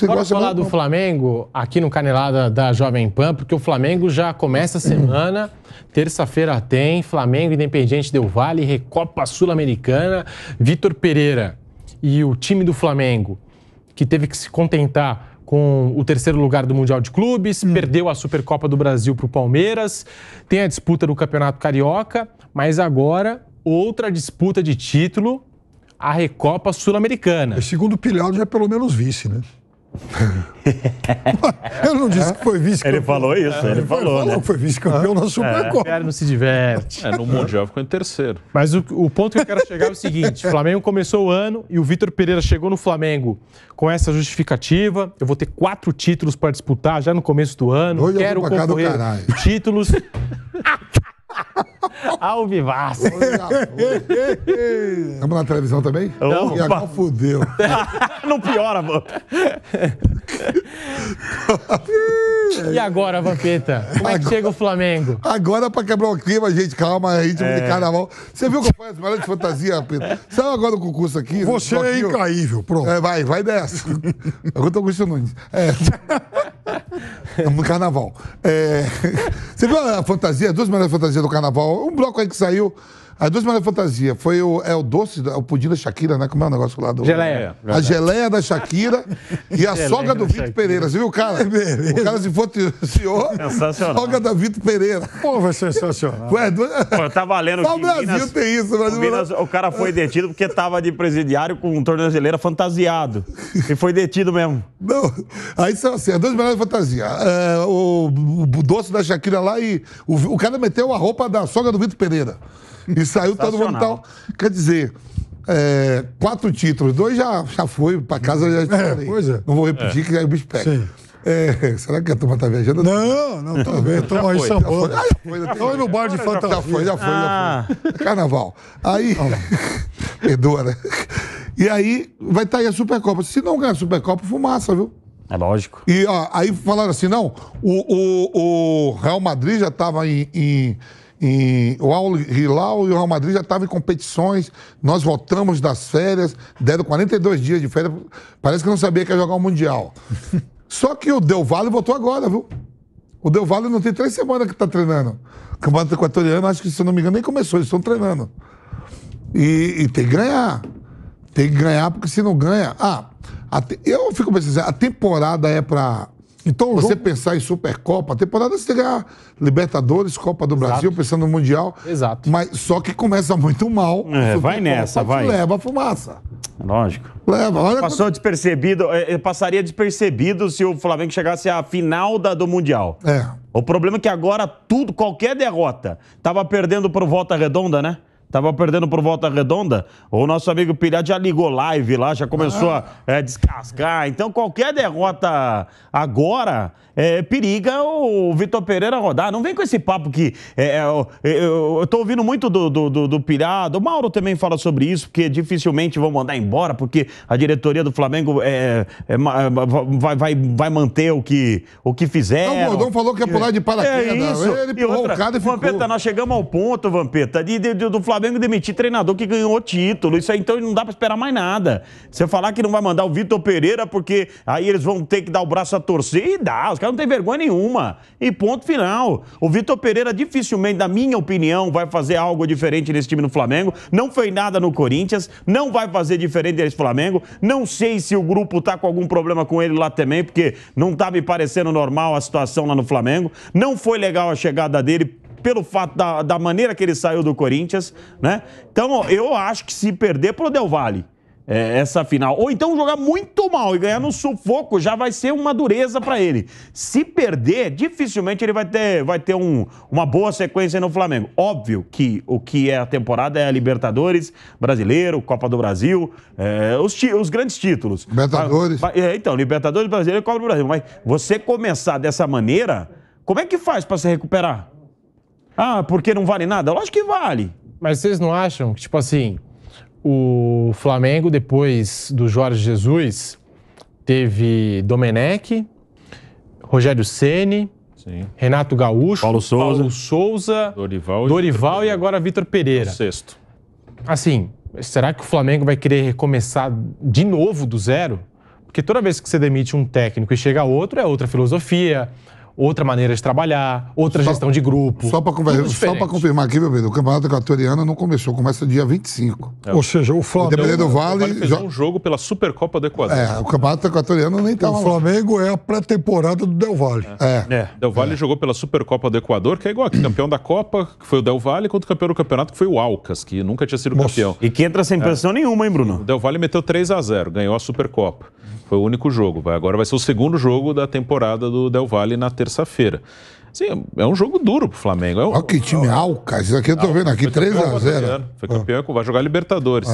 Bora falar do Flamengo aqui no Canelada da Jovem Pan, porque o Flamengo já começa a semana. Terça-feira tem Flamengo Independiente Del Valle, Recopa Sul-Americana. Vitor Pereira e o time do Flamengo, que teve que se contentar com o terceiro lugar do Mundial de Clubes, perdeu a Supercopa do Brasil para o Palmeiras, tem a disputa do Campeonato Carioca, mas agora outra disputa de título, a Recopa Sul-Americana. Segundo o Pilhado, já é pelo menos vice, né? Eu não disse que foi vice-campeão. Ele falou isso, ele falou, né? Que foi vice-campeão na Supercopa. Não se diverte. No Mundial ficou em terceiro. Mas o ponto que eu quero chegar é o seguinte: o Flamengo começou o ano e o Vitor Pereira chegou no Flamengo com essa justificativa. Eu vou ter 4 títulos para disputar já no começo do ano. Quero concorrer títulos. Ao vivaço. Estamos na televisão também? Não. E agora fudeu. Não piora, mano. E agora, Vampeta? Como é que chega o Flamengo? Agora, pra quebrar o clima, gente, calma, ritmo de carnaval. Você viu que eu faço as melhores fantasias, Pedro? Saiu agora o concurso aqui. Você é incaível, pronto. Vai dessa. Agora tô Augusto Nunes. Estamos no carnaval. Você viu a fantasia, as 2 melhores fantasias do carnaval? Um bloco aí que saiu. As 2 melhores fantasias foi o doce, o pudim da Shakira, né? Como é o negócio lá do... Geleia. A geleia da Shakira e a sogra do Vitor Pereira. Você viu o cara? O cara se fotografou. Sensacional. Sogra da Vitor Pereira. Pô, vai ser sensacional. Pô, tá valendo Só que o Brasil tem isso. O cara foi detido porque tava de presidiário com um tornozeleira fantasiado. E foi detido mesmo. Não. Aí são assim, as 2 melhores fantasias. O doce da Shakira lá e o cara meteu a roupa da sogra do Vitor Pereira. E saiu todo mundo tal. Quer dizer, 4 títulos. 2 já foi pra casa, já falei. Pois é. Não vou repetir, que aí o bicho pega. Sim. Será que a turma tá viajando? Não, tô vendo. Estamos aí em São Paulo. Estamos no bar de fantasia. Já foi. Carnaval. Aí, perdoa, né? E aí, vai estar aí a Supercopa. Se não ganhar a Supercopa, fumaça, viu? É lógico. E ó, aí falaram assim, não, o Real Madrid já estava o Al Hilal e o Real Madrid já estavam em competições, nós voltamos das férias, deram 42 dias de férias, parece que não sabia que ia jogar o Mundial. Só que o Del Valle voltou agora, viu? O Del Valle não tem 3 semanas que está treinando. O Campeonato Equatoriano, acho que, se eu não me engano, nem começou, eles estão treinando. E tem que ganhar. Tem que ganhar, porque se não ganha... eu fico pensando, a temporada é para... Então, você pensar em Supercopa, a temporada você ganhar Libertadores, Copa do Brasil, pensando no Mundial. Exato. Mas só que começa muito mal. Vai nessa, vai. Leva a fumaça. Lógico. Leva. Olha despercebido, passaria despercebido se o Flamengo chegasse à final do Mundial. O problema é que agora qualquer derrota, tava perdendo pro Volta Redonda, né? Tava perdendo por Volta Redonda, o nosso amigo Pirá já ligou live lá, já começou a descascar. Então, qualquer derrota agora periga o Vitor Pereira rodar. Não vem com esse papo que... eu tô ouvindo muito do Pirá, do Mauro também fala sobre isso, porque dificilmente vão mandar embora, porque a diretoria do Flamengo vai manter o que fizeram. Não, o Gordão falou que ia pular de paraquedas. Isso. Ele pulou o cara e ficou. Vampeta, nós chegamos ao ponto, Vampeta, do Flamengo demitir treinador que ganhou o título. Isso aí, então, não dá pra esperar mais nada. Você falar que não vai mandar o Vitor Pereira porque aí eles vão ter que dar o braço a torcer, e dá. Os caras não têm vergonha nenhuma. E ponto final. O Vitor Pereira dificilmente, na minha opinião, vai fazer algo diferente nesse time do Flamengo. Não fez nada no Corinthians. Não vai fazer diferente nesse Flamengo. Não sei se o grupo tá com algum problema com ele lá também, porque não tá me parecendo normal a situação lá no Flamengo. Não foi legal a chegada dele pelo fato da maneira que ele saiu do Corinthians, né? Então, eu acho que se perder pro Del Valle, essa final, ou então jogar muito mal e ganhar no sufoco, já vai ser uma dureza para ele. Se perder, dificilmente ele vai ter uma boa sequência no Flamengo. Óbvio que o que é a temporada é a Libertadores, Brasileiro, Copa do Brasil, os grandes títulos. Libertadores. Então, Libertadores, Brasileiro e Copa do Brasil. Mas você começar dessa maneira, como é que faz para se recuperar? Porque não vale nada? Lógico que vale. Mas vocês não acham que, tipo assim, o Flamengo, depois do Jorge Jesus, teve Domenech, Rogério Ceni, Renato Gaúcho, Paulo Souza, Dorival e agora Vitor Pereira. Sexto. Assim, será que o Flamengo vai querer recomeçar de novo do zero? Porque toda vez que você demite um técnico e chega outro, é outra filosofia, outra maneira de trabalhar, outra gestão de grupo. Só para confirmar aqui, meu Pedro, o Campeonato Equatoriano não começou, começa dia 25. Ou seja, o Flamengo... Dependendo do Vale... fez um jogo pela Supercopa do Equador. O Campeonato Equatoriano nem estava... O Flamengo é a pré-temporada do Del Valle. Del Valle jogou pela Supercopa do Equador, que é igual aqui, campeão da Copa, que foi o Del Valle, contra o campeão do campeonato, que foi o Alcas, que nunca tinha sido campeão. E que entra sem pressão nenhuma, hein, Bruno? O Del Valle meteu 3-0, ganhou a Supercopa. Foi o único jogo. Agora vai ser o segundo jogo da temporada do Del Valle na terça-feira. Assim, é um jogo duro pro Flamengo. Olha que time Alcas. Isso aqui eu tô vendo aqui, 3-0. Foi campeão, vai jogar Libertadores.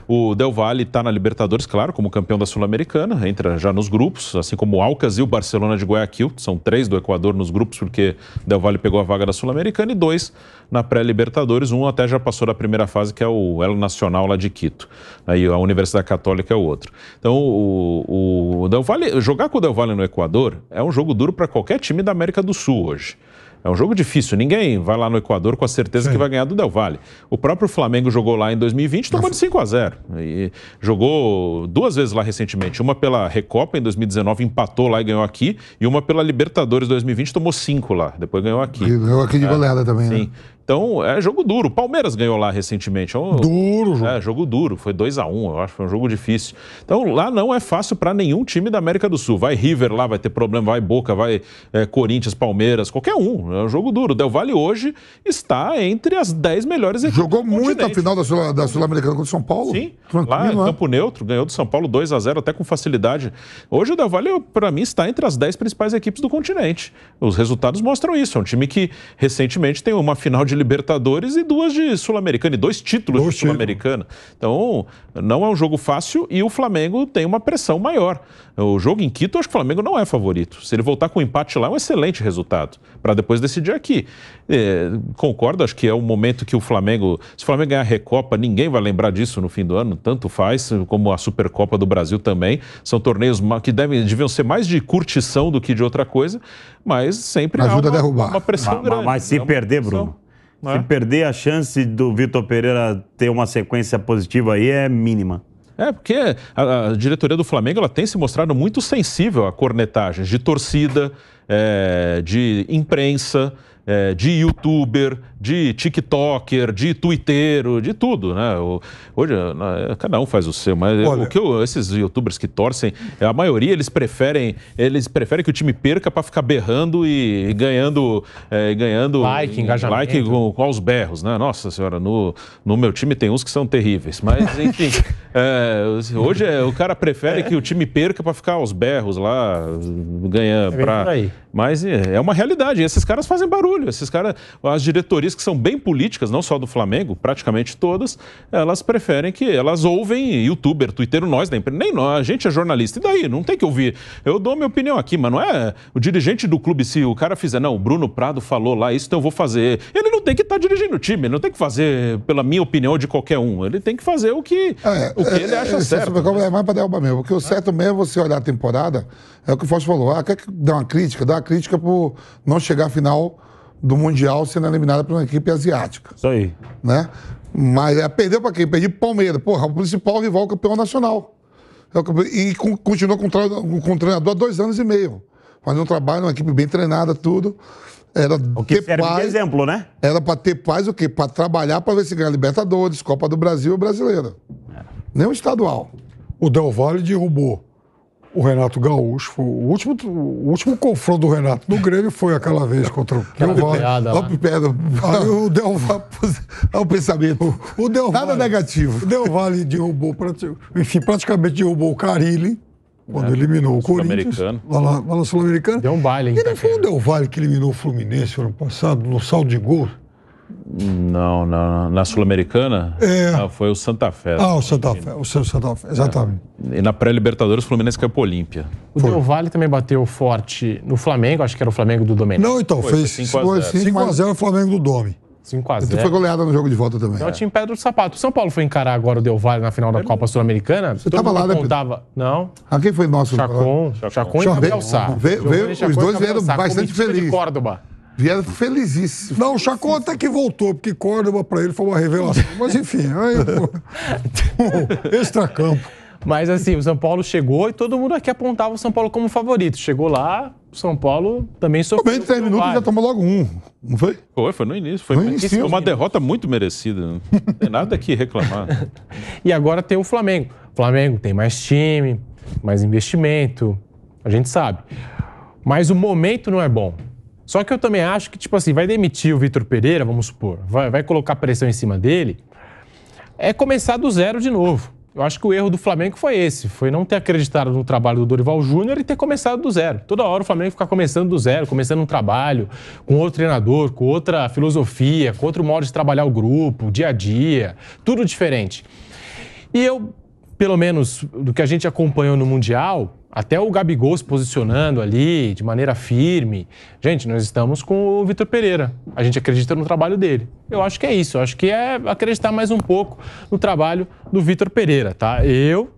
O Del Valle está na Libertadores, claro, como campeão da Sul-Americana, entra já nos grupos, assim como o Alcas e o Barcelona de Guayaquil, são 3 do Equador nos grupos, porque o Del Valle pegou a vaga da Sul-Americana, e 2 na pré-Libertadores, um até já passou da primeira fase, que é o El Nacional lá de Quito. Aí a Universidade Católica é o outro. Então, o Del Valle, jogar com o Del Valle no Equador é um jogo duro para qualquer time da América do Sul hoje. É um jogo difícil, ninguém vai lá no Equador com a certeza que vai ganhar do Del Valle. O próprio Flamengo jogou lá em 2020, tomou de 5-0. E jogou 2 vezes lá recentemente, uma pela Recopa em 2019, empatou lá e ganhou aqui, e uma pela Libertadores 2020, tomou 5 lá, depois ganhou aqui. Ganhou aqui de goleada também, sim. Né? Então, é jogo duro. O Palmeiras ganhou lá recentemente. Duro, jogo. Jogo duro. Foi 2-1, eu acho. Foi um jogo difícil. Então, lá não é fácil para nenhum time da América do Sul. Vai River lá, vai ter problema. Vai Boca, vai Corinthians, Palmeiras, qualquer um. É um jogo duro. O Del Valle hoje está entre as 10 melhores equipes. Jogou muito a final da Sul-Americana contra o São Paulo. Sim, lá em Campo Neutro. Ganhou do São Paulo 2-0, até com facilidade. Hoje o Del Valle, para mim, está entre as 10 principais equipes do continente. Os resultados mostram isso. É um time que recentemente tem uma final de Libertadores e 2 de Sul-Americana, e 2 títulos de Sul-Americana. Então, não é um jogo fácil, e o Flamengo tem uma pressão maior. O jogo em Quito, eu acho que o Flamengo não é favorito. Se ele voltar com um empate lá, é um excelente resultado, para depois decidir aqui. Concordo, acho que é o momento que o Flamengo... Se o Flamengo ganhar a Recopa, ninguém vai lembrar disso no fim do ano, tanto faz, como a Supercopa do Brasil também. São torneios que deviam ser mais de curtição do que de outra coisa, mas sempre ajuda há uma pressão grande. Mas se perder, Bruno... Se perder, a chance do Vitor Pereira ter uma sequência positiva aí é mínima. Porque a diretoria do Flamengo ela tem se mostrado muito sensível a cornetagens de torcida, de imprensa, de youtuber, de tiktoker, de twitteiro, de tudo, né? Hoje, cada um faz o seu, mas esses youtubers que torcem, a maioria eles preferem que o time perca para ficar berrando e ganhando like, engajamento. Com aos berros, né? Nossa senhora, no meu time tem uns que são terríveis, mas enfim, hoje o cara prefere que o time perca para ficar aos berros lá, ganhando. Mas é uma realidade, e esses caras fazem barulho, esses caras, as diretorias que são bem políticas, não só do Flamengo, praticamente todas, elas preferem elas ouvem youtuber, twitteiro, nem nós, a gente é jornalista, e daí? Não tem que ouvir. Eu dou minha opinião aqui, mas não é o dirigente do clube, se o cara fizer, não, o Bruno Prado falou lá isso, então eu vou fazer. Ele não tem que estar dirigindo o time, ele não tem que fazer pela minha opinião de qualquer um, ele tem que fazer o que ele acha certo. É mais para derrubar mesmo, porque o certo mesmo é você olhar a temporada, é o que o Fausto falou, quer dar uma crítica? Dá uma crítica por não chegar à final do Mundial sendo eliminada por uma equipe asiática. Isso aí. Né? Mas perdeu para quem? Perdeu para o Palmeiras. Porra, o principal rival campeão nacional. E continuou com o treinador há 2 anos e meio. Fazendo um trabalho, uma equipe bem treinada, tudo. Era o que serve de exemplo, né? Era para ter paz o quê? Para trabalhar para ver se ganha Libertadores, Copa do Brasil e Brasileira. Nem o estadual. O Del Valle derrubou o Renato Gaúcho. Foi o último confronto do Renato no Grêmio foi aquela vez contra o Del Valle. O Del Valle. Olha o pensamento. Nada negativo. O Del Valle derrubou, praticamente derrubou o Carille, quando eliminou o Corinthians, lá na Sul-Americana. Deu um baile, hein? E não foi o Del Valle que eliminou o Fluminense no ano passado, no saldo de gol? Não, na Sul-Americana foi o Santa Fé. O Santa Fé, exatamente. E na pré-Libertadores o Fluminense caiu pro Olímpia. O Del Valle também bateu forte no Flamengo, acho que era o Flamengo do Domenech. Não, então, fez 5-0 o Flamengo do Domi. 5-0. Então foi goleada no jogo de volta também. Então o time Pedro do Sapato. O São Paulo foi encarar agora o Del Valle na final da Copa Sul-Americana. Você estava lá, né? Não. Quem foi nosso? Chacon e Gabriel Sá. Os dois vieram bastante felizes. Córdoba. Vieram felizíssimos. Não, o Chacon até que voltou, porque Córdoba para ele foi uma revelação. Mas enfim, aí extracampo. Mas assim, o São Paulo chegou e todo mundo aqui apontava o São Paulo como favorito. Chegou lá, o São Paulo também sofreu. Também em 3 minutos já tomou logo um, não foi? Foi no início. Foi uma derrota muito merecida. Não tem nada aqui reclamar. E agora tem o Flamengo. O Flamengo tem mais time, mais investimento, a gente sabe. Mas o momento não é bom. Só que eu também acho que, tipo assim, vai demitir o Vitor Pereira, vamos supor, vai colocar pressão em cima dele, é começar do zero de novo. Eu acho que o erro do Flamengo foi esse, foi não ter acreditado no trabalho do Dorival Júnior e ter começado do zero. Toda hora o Flamengo fica começando do zero, começando um trabalho com outro treinador, com outra filosofia, com outro modo de trabalhar o grupo, o dia a dia, tudo diferente. E eu, pelo menos do que a gente acompanhou no Mundial, até o Gabigol se posicionando ali de maneira firme. Gente, nós estamos com o Vitor Pereira. A gente acredita no trabalho dele. Eu acho que é isso. Eu acho que é acreditar mais um pouco no trabalho do Vitor Pereira, tá? Eu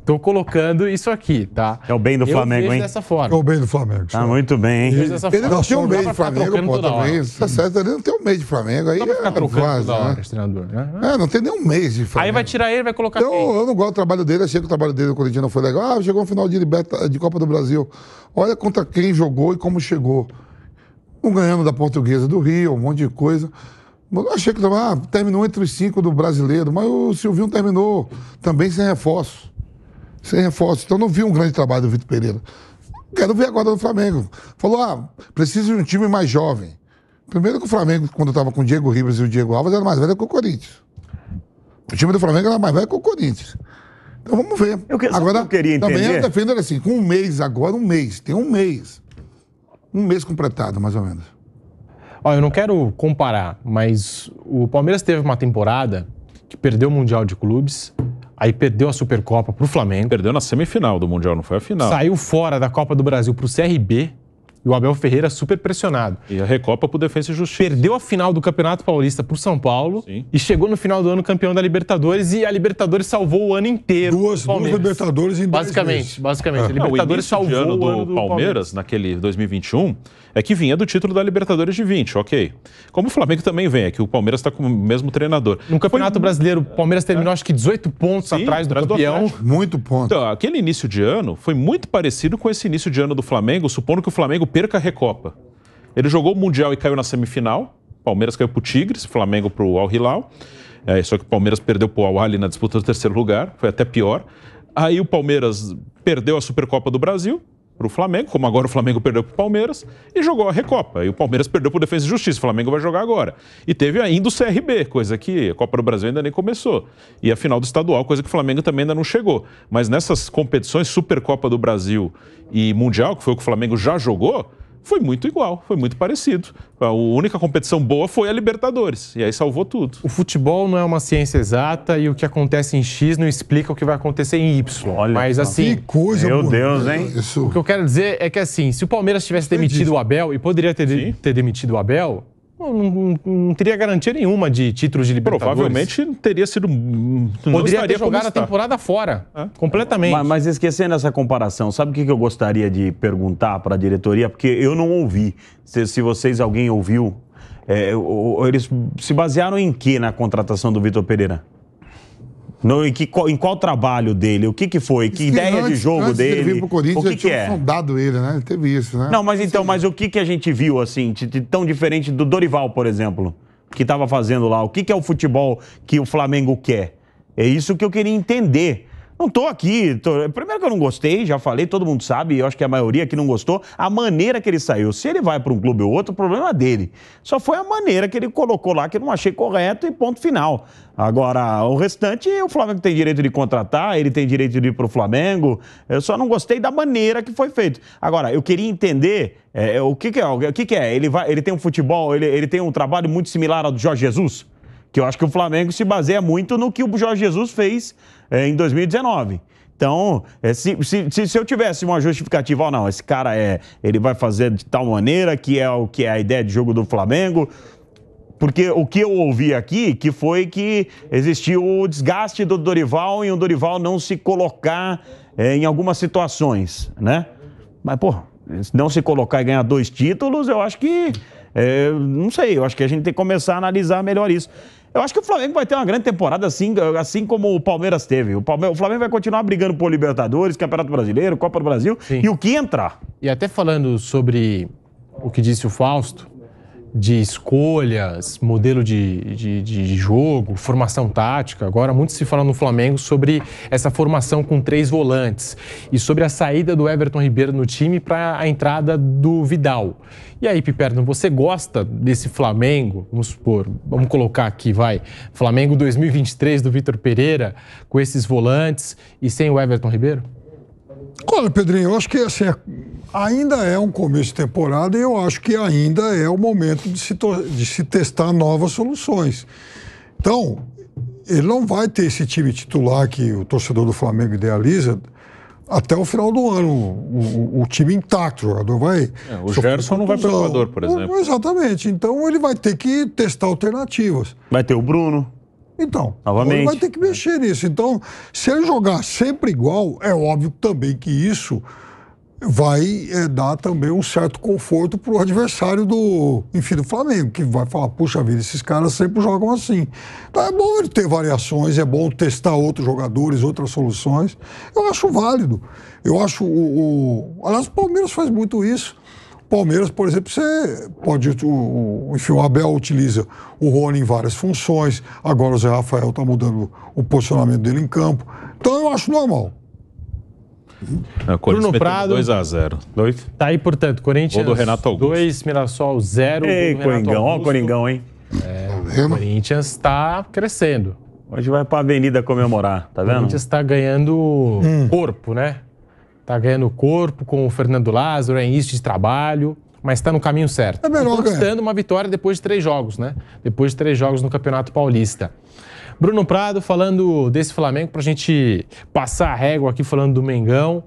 tô colocando isso aqui, tá? É o bem do Flamengo, hein? Dessa forma. É o bem do Flamengo. Tá muito bem, hein? Ele não tem um mês de Flamengo, pô, também. Tá certo, ele não tem um mês de Flamengo. Aí não vai ficar trocando toda hora, né? esse treinador, né? Não tem nem um mês de Flamengo. Aí vai tirar ele, vai colocar quem? Eu não gosto do trabalho dele, achei que o trabalho dele no Corinthians não foi legal. Chegou no final de Copa do Brasil. Olha contra quem jogou e como chegou. Não ganhando da Portuguesa do Rio, um monte de coisa. Eu achei que terminou entre os 5 do brasileiro, mas o Silvinho terminou também sem reforço. Sem reforço. Então não vi um grande trabalho do Vitor Pereira. Quero ver agora do Flamengo. Falou, preciso de um time mais jovem. Primeiro que o Flamengo, quando estava com o Diego Ribas e o Diego Alves, era mais velho que o Corinthians. O time do Flamengo era mais velho que o Corinthians. Então vamos ver. Agora, eu queria entender. Também eu defendo ele assim, com um mês agora, tem um mês. Um mês completado, mais ou menos. Olha, eu não quero comparar, mas o Palmeiras teve uma temporada que perdeu o Mundial de Clubes, aí perdeu a Supercopa pro Flamengo. Perdeu na semifinal do Mundial, não foi a final. Saiu fora da Copa do Brasil pro CRB e o Abel Ferreira super pressionado. E a Recopa pro Defensa e Justiça. Perdeu a final do Campeonato Paulista pro São Paulo. Sim. E chegou no final do ano campeão da Libertadores e a Libertadores salvou o ano inteiro. Duas Libertadores em 10 meses. Basicamente. A Libertadores salvou o ano do Palmeiras, naquele 2021, é que vinha do título da Libertadores de 20, ok. Como o Flamengo também vem, é que o Palmeiras está com o mesmo treinador. No Campeonato Brasileiro, o Palmeiras terminou acho que 18 pontos atrás do campeão. Muito ponto. Então, aquele início de ano foi muito parecido com esse início de ano do Flamengo, supondo que o Flamengo perca a Recopa. Ele jogou o Mundial e caiu na semifinal. Palmeiras caiu pro Tigres, Flamengo pro Al Hilal. Só que o Palmeiras perdeu pro Al Ahly na disputa do terceiro lugar, foi até pior. Aí o Palmeiras perdeu a Supercopa do Brasil pro Flamengo, como agora o Flamengo perdeu pro Palmeiras, e jogou a Recopa. E o Palmeiras perdeu pro Defensa e Justiça, o Flamengo vai jogar agora. E teve ainda o CRB, coisa que a Copa do Brasil ainda nem começou. E a final do estadual, coisa que o Flamengo também ainda não chegou. Mas nessas competições, Supercopa do Brasil e Mundial, que foi o que o Flamengo já jogou, foi muito igual, foi muito parecido. A única competição boa foi a Libertadores, e aí salvou tudo. O futebol não é uma ciência exata e o que acontece em X não explica o que vai acontecer em Y. Olha, mas assim, que coisa, meu Deus, hein? O que eu quero dizer é que assim, se o Palmeiras tivesse demitido o Abel, e poderia ter demitido o Abel, não teria garantia nenhuma de títulos de Libertadores. Provavelmente teria sido... Poderia ter jogado a temporada fora, completamente. Mas esquecendo essa comparação, sabe o que eu gostaria de perguntar para a diretoria? Porque eu não ouvi. Se vocês, alguém ouviu, eles se basearam em quê na contratação do Vitor Pereira? Em qual trabalho dele? O que foi? Que ideia de jogo dele? Ele veio pro Corinthians, o que tinha sondado ele, né? Teve isso, né? Não, mas o que a gente viu, assim, de tão diferente do Dorival, por exemplo, que estava fazendo lá? O que é o futebol que o Flamengo quer? É isso que eu queria entender. Não tô aqui. Primeiro que eu não gostei, já falei, todo mundo sabe, eu acho que a maioria que não gostou, a maneira que ele saiu. Se ele vai para um clube ou outro, o problema é dele. Só foi a maneira que ele colocou lá, que eu não achei correto e ponto final. Agora, o restante, o Flamengo tem direito de contratar, ele tem direito de ir para o Flamengo. Eu só não gostei da maneira que foi feito. Agora, eu queria entender o que é. Ele tem um futebol, ele tem um trabalho muito similar ao do Jorge Jesus? Que eu acho que o Flamengo se baseia muito no que o Jorge Jesus fez em 2019. Então, se eu tivesse uma justificativa, não, esse cara ele vai fazer de tal maneira que é a ideia de jogo do Flamengo. Porque o que eu ouvi aqui, que foi que existiu o desgaste do Dorival e o Dorival não se colocar em algumas situações, né? Mas, pô, não se colocar e ganhar 2 títulos, eu acho que... não sei, eu acho que a gente tem que começar a analisar melhor isso. Eu acho que o Flamengo vai ter uma grande temporada assim como o Palmeiras teve. O Flamengo vai continuar brigando por Libertadores, Campeonato Brasileiro, Copa do Brasil. Sim. E o que entrar. E até falando sobre o que disse o Fausto, de escolhas, modelo de jogo, formação tática. Agora, muito se fala no Flamengo sobre essa formação com 3 volantes e sobre a saída do Everton Ribeiro no time para a entrada do Vidal. E aí, Piperno, você gosta desse Flamengo? Vamos supor, vamos colocar aqui, Flamengo 2023 do Vitor Pereira, com esses volantes e sem o Everton Ribeiro? Olha, Pedrinho, eu acho que assim, ainda é um começo de temporada e eu acho que ainda é o momento de se testar novas soluções. Então, ele não vai ter esse time titular que o torcedor do Flamengo idealiza até o final do ano, o time intacto, o jogador vai... o Gerson não vai para o Equador, por exemplo. Exatamente, então ele vai ter que testar alternativas. Vai ter o Bruno. Então, ele vai ter que mexer nisso. Então, se ele jogar sempre igual, é óbvio também que isso vai dar também um certo conforto para o adversário do Flamengo, que vai falar, puxa vida, esses caras sempre jogam assim. Então é bom ele ter variações, é bom testar outros jogadores, outras soluções. Eu acho válido. Eu acho, aliás, o Palmeiras faz muito isso. Palmeiras, por exemplo, você pode... Enfim, o Abel utiliza o Rony em várias funções. Agora o Zé Rafael está mudando o posicionamento dele em campo. Então eu acho normal. Bruno Prado 2-0. Tá aí, portanto, Corinthians 2, Mirassol 0. Ei, Coringão, ó o Coringão, hein? O Corinthians está crescendo. Hoje vai para a Avenida comemorar, tá vendo? O Corinthians está ganhando corpo, né? Está ganhando corpo com o Fernando Lázaro, é início de trabalho, mas está no caminho certo. É melhor conquistando uma vitória depois de 3 jogos, né? Depois de 3 jogos no Campeonato Paulista. Bruno Prado falando desse Flamengo, para a gente passar a régua aqui falando do Mengão,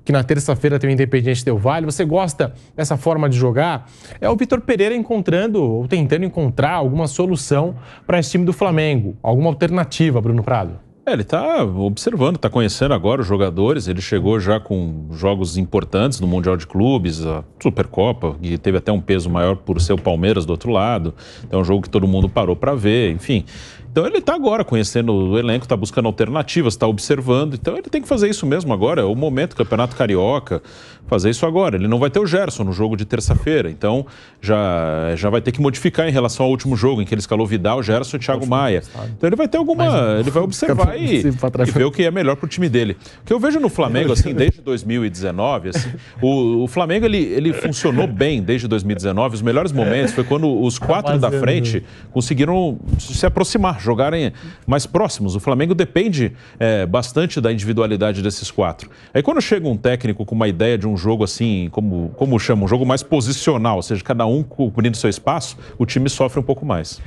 que na terça-feira tem o Independiente Del Valle. Você gosta dessa forma de jogar? É o Vitor Pereira encontrando, ou tentando encontrar alguma solução para esse time do Flamengo. Alguma alternativa, Bruno Prado? Ele está observando, está conhecendo agora os jogadores. Ele chegou já com jogos importantes no Mundial de Clubes, a Supercopa, que teve até um peso maior por ser o Palmeiras do outro lado. É um jogo que todo mundo parou para ver, enfim. Então ele está agora conhecendo o elenco, está buscando alternativas, está observando. Então ele tem que fazer isso mesmo agora. É o momento, Campeonato Carioca, fazer isso agora. Ele não vai ter o Gerson no jogo de terça-feira. Então já vai ter que modificar em relação ao último jogo, em que ele escalou Vidal, Gerson e Thiago Maia. Então ele vai ter ele vai observar e ver o que é melhor para o time dele. O que eu vejo no Flamengo, assim, desde 2019, assim, o Flamengo ele funcionou bem desde 2019. Os melhores momentos foi quando os 4 da frente conseguiram se aproximar, jogarem mais próximos. O Flamengo depende bastante da individualidade desses 4. Aí quando chega um técnico com uma ideia de um jogo assim, como chama, um jogo mais posicional, ou seja, cada um cobrindo seu espaço, o time sofre um pouco mais.